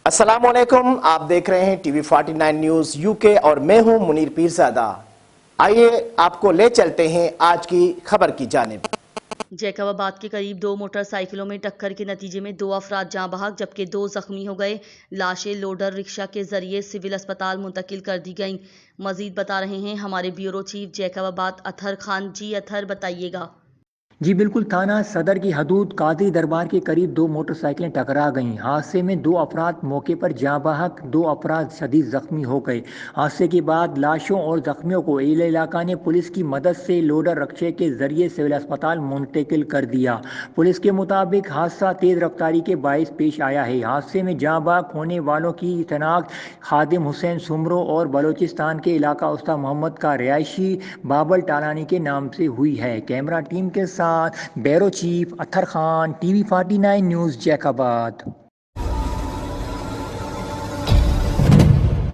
अस्सलामुअलैकुम, आप देख रहे हैं टीवी 49 न्यूज यूके और मैं हूं मुनीर पीरज़ादा। आइए आपको ले चलते हैं आज की खबर की जानिब। जैकबाबाद के करीब दो मोटरसाइकिलों में टक्कर के नतीजे में 2 अफराद जाँ बहक जबकि 2 जख्मी हो गए। लाशें लोडर रिक्शा के जरिए सिविल अस्पताल मुंतकिल कर दी गईं। मजीद बता रहे हैं हमारे ब्यूरो चीफ जैकबाबाद अतहर खान। जी अतहर, बताइएगा। जी बिल्कुल, थाना सदर की हदूद कादरी दरबार के करीब दो मोटरसाइकिलें टकरा गईं। हादसे में 2 अफराद मौके पर जाँ बहक, 2 अफराद शदीद जख्मी हो गए। हादसे के बाद लाशों और जख्मियों को एहले इलाका ने पुलिस की मदद से लोडर रक्शे के जरिए सिविल अस्पताल मुंतकिल कर दिया। पुलिस के मुताबिक हादसा तेज़ रफ्तारी के बायस पेश आया है। हादसे में जाँ बहक होने वालों की शनाख्त खादिम हुसैन सुमरो और बलोचिस्तान के इलाका उस्ता मोहम्मद का रिहायशी बाबल टालानी के नाम से हुई है। कैमरा टीम के साथ bureau chief Athar Khan, TV 49 news Jacobabad.